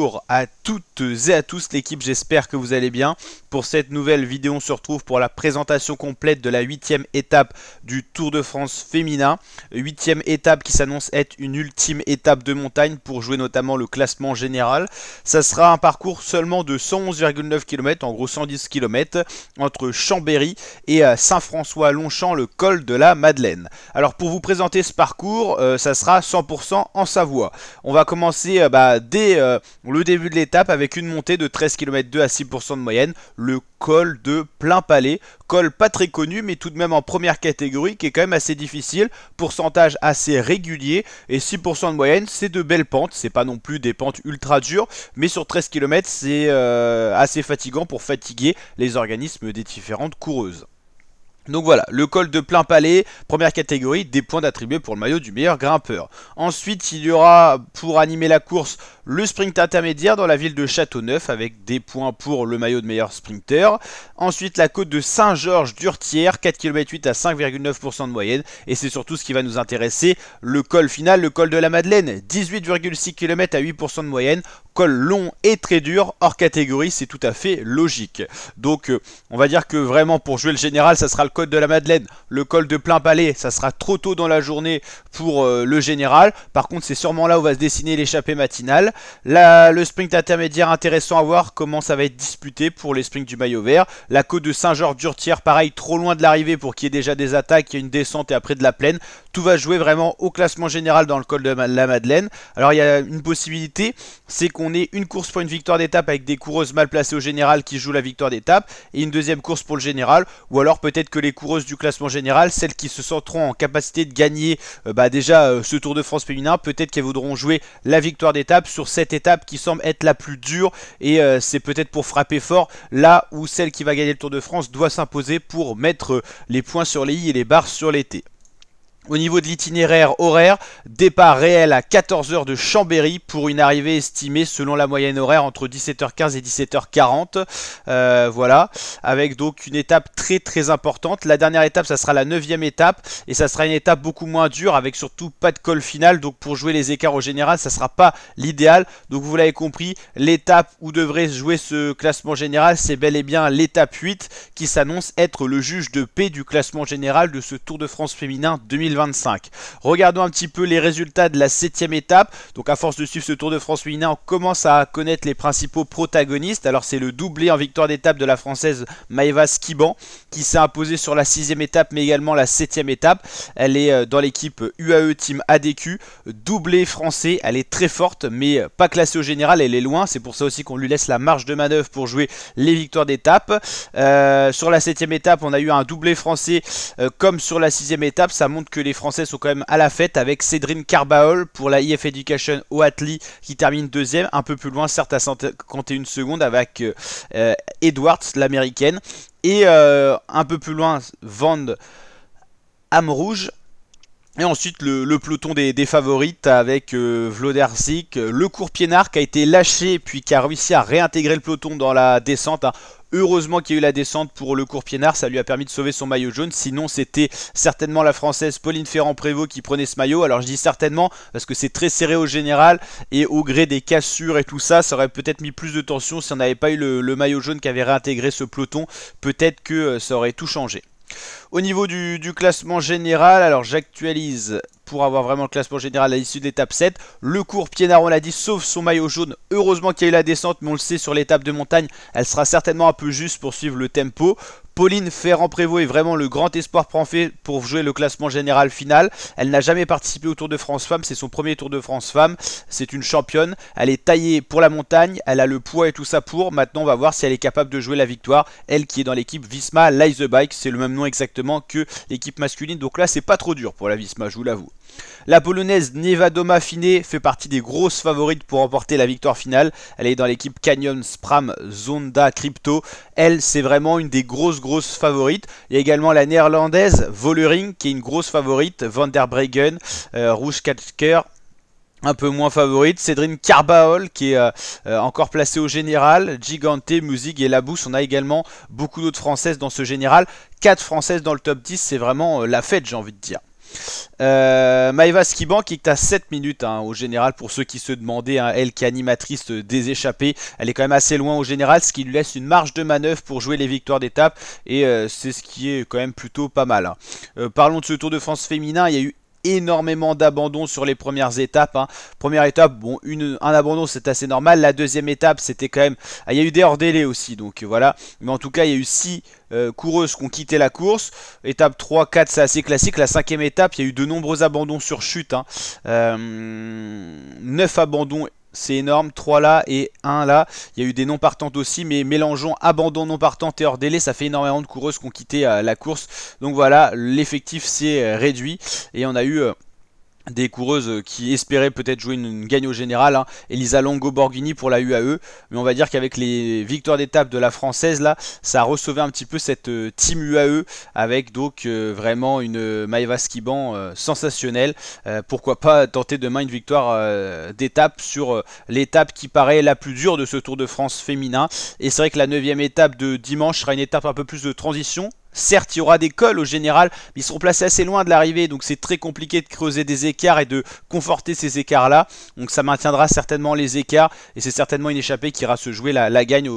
Bonjour à toutes et à tous l'équipe, j'espère que vous allez bien. Pour cette nouvelle vidéo, on se retrouve pour la présentation complète de la 8e étape du Tour de France féminin. 8e étape qui s'annonce être une ultime étape de montagne pour jouer notamment le classement général. Ça sera un parcours seulement de 111,9 km, en gros 110 km, entre Chambéry et Saint-François-Longchamp, le col de la Madeleine. Alors pour vous présenter ce parcours, ça sera 100% en Savoie. On va commencer dès le début de l'étape avec une montée de 13 km 2 à 6% de moyenne, le col de Plainpalais, col pas très connu mais tout de même en première catégorie qui est quand même assez difficile, pourcentage assez régulier et 6% de moyenne, c'est de belles pentes, c'est pas non plus des pentes ultra dures mais sur 13 km c'est assez fatigant pour fatiguer les organismes des différentes coureuses. Donc voilà, le col de Plainpalais, première catégorie, des points d'attribuer pour le maillot du meilleur grimpeur. Ensuite, il y aura, pour animer la course, le sprint intermédiaire dans la ville de Châteauneuf avec des points pour le maillot de meilleur sprinter. Ensuite, la côte de Saint-Georges-d'Urtière, 4 km 8 à 5,9% de moyenne. Et c'est surtout ce qui va nous intéresser, le col final, le col de la Madeleine, 18,6 km à 8% de moyenne. Col long et très dur, hors catégorie, c'est tout à fait logique. Donc on va dire que vraiment pour jouer le général, ça sera le col de la Madeleine. Le col de Plainpalais, ça sera trop tôt dans la journée pour le général. Par contre, c'est sûrement là où va se dessiner l'échappée matinale. Là, le sprint intermédiaire, intéressant à voir comment ça va être disputé pour les sprints du maillot vert. La côte de Saint-Georges-d'Urtière, pareil, trop loin de l'arrivée pour qu'il y ait déjà des attaques, il y a une descente et après de la plaine. Tout va jouer vraiment au classement général dans le col de la Madeleine. Alors il y a une possibilité, c'est qu'on ait une course pour une victoire d'étape avec des coureuses mal placées au général qui jouent la victoire d'étape et une deuxième course pour le général, ou alors peut-être que les coureuses du classement général, celles qui se sentiront en capacité de gagner ce Tour de France féminin, peut-être qu'elles voudront jouer la victoire d'étape sur cette étape qui semble être la plus dure et c'est peut-être pour frapper fort là où celle qui va gagner le Tour de France doit s'imposer pour mettre les points sur les i et les barres sur les t. Au niveau de l'itinéraire horaire, départ réel à 14 h de Chambéry pour une arrivée estimée selon la moyenne horaire entre 17h15 et 17h40. Voilà, avec donc une étape très importante. La dernière étape, ça sera la 9e étape et ça sera une étape beaucoup moins dure avec surtout pas de col final. Donc pour jouer les écarts au général, ça sera pas l'idéal. Donc vous l'avez compris, l'étape où devrait jouer ce classement général, c'est bel et bien l'étape 8 qui s'annonce être le juge de paix du classement général de ce Tour de France féminin 2025. Regardons un petit peu les résultats de la 7e étape. Donc à force de suivre ce Tour de France féminin, on commence à connaître les principaux protagonistes. Alors c'est le doublé en victoire d'étape de la française Maëva Skiban qui s'est imposée sur la 6e étape mais également la 7e étape. Elle est dans l'équipe UAE Team ADQ, doublé français, elle est très forte mais pas classée au général, elle est loin. C'est pour ça aussi qu'on lui laisse la marge de manœuvre pour jouer les victoires d'étape. Sur la 7e étape, on a eu un doublé français comme sur la 6e étape. Ça montre que les Français sont quand même à la fête avec Cédrine Carbaol pour la IF Education Oatly qui termine 2e, un peu plus loin certes à 51 secondes avec Edwards l'américaine et un peu plus loin Van Amrouge. Et ensuite le peloton des favorites avec Vloderzik, le Courpiénard qui a été lâché puis qui a réussi à réintégrer le peloton dans la descente. Heureusement qu'il y a eu la descente pour le Courpiénard, ça lui a permis de sauver son maillot jaune. Sinon c'était certainement la française Pauline Ferrand-Prévot qui prenait ce maillot. Alors je dis certainement parce que c'est très serré au général et au gré des cassures et tout ça, ça aurait peut-être mis plus de tension si on n'avait pas eu le maillot jaune qui avait réintégré ce peloton. Peut-être que ça aurait tout changé. Au niveau du classement général, alors j'actualise pour avoir vraiment le classement général à l'issue de l'étape 7. Le Courpiénard, on l'a dit, sauf son maillot jaune. Heureusement qu'il y a eu la descente, mais on le sait, sur l'étape de montagne, elle sera certainement un peu juste pour suivre le tempo. Pauline Ferrand-Prévot est vraiment le grand espoir pour jouer le classement général final. Elle n'a jamais participé au Tour de France Femmes, c'est son premier Tour de France Femmes. C'est une championne, elle est taillée pour la montagne, elle a le poids et tout ça pour. Maintenant on va voir si elle est capable de jouer la victoire. Elle qui est dans l'équipe Visma Light the Bike, c'est le même nom exactement que l'équipe masculine. Donc là c'est pas trop dur pour la Visma, je vous l'avoue. La polonaise Nevadoma Fine fait partie des grosses favorites pour remporter la victoire finale. Elle est dans l'équipe Canyon Spram Zonda Crypto. Elle, c'est vraiment une des grosses favorites. Il y a également la néerlandaise Vollering qui est une grosse favorite. Van der Breggen, Rouge Katker, un peu moins favorite. Cédrine Carbaol qui est encore placée au général. Gigante, Musique et Labousse. On a également beaucoup d'autres françaises dans ce général. 4 françaises dans le top 10, c'est vraiment la fête, j'ai envie de dire. Maëva Skiban qui est à 7 minutes hein, au général, pour ceux qui se demandaient, hein, elle qui est animatrice des échappées, elle est quand même assez loin au général, ce qui lui laisse une marge de manœuvre pour jouer les victoires d'étape, et c'est ce qui est quand même plutôt pas mal. Hein. Parlons de ce Tour de France féminin, il y a eu énormément d'abandons sur les premières étapes. Hein. Première étape, bon, un abandon c'est assez normal. La deuxième étape c'était quand même... il y a eu des hors-délais aussi, donc voilà. Mais en tout cas il y a eu 6 coureuses qui ont quitté la course. Étape 3, 4 c'est assez classique. La cinquième étape, il y a eu de nombreux abandons sur chute. Hein. 9 abandons, c'est énorme, 3 là et 1 là. Il y a eu des non partantes aussi, mais mélangeons abandon, non partante et hors délai, ça fait énormément de coureuses qui ont quitté la course. Donc voilà, l'effectif s'est réduit et on a eu... des coureuses qui espéraient peut-être jouer une gagne au général, hein. Elisa Longo Borghini pour la UAE, mais on va dire qu'avec les victoires d'étape de la française là, ça a ressauvé un petit peu cette team UAE, avec donc vraiment une Maëva Skiban sensationnelle. Pourquoi pas tenter demain une victoire d'étape sur l'étape qui paraît la plus dure de ce Tour de France féminin. Et c'est vrai que la 9e étape de dimanche sera une étape un peu plus de transition. Certes, il y aura des cols au général, mais ils seront placés assez loin de l'arrivée, donc c'est très compliqué de creuser des écarts et de conforter ces écarts-là. Donc ça maintiendra certainement les écarts, et c'est certainement une échappée qui ira se jouer la gagne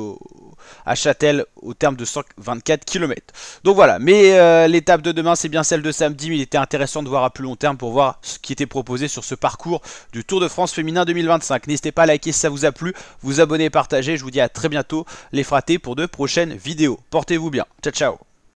à Châtel au terme de 124 km. Donc voilà, mais l'étape de demain c'est bien celle de samedi, mais il était intéressant de voir à plus long terme pour voir ce qui était proposé sur ce parcours du Tour de France féminin 2025. N'hésitez pas à liker si ça vous a plu, vous abonner, partager. Je vous dis à très bientôt les fratés pour de prochaines vidéos. Portez-vous bien, ciao ciao.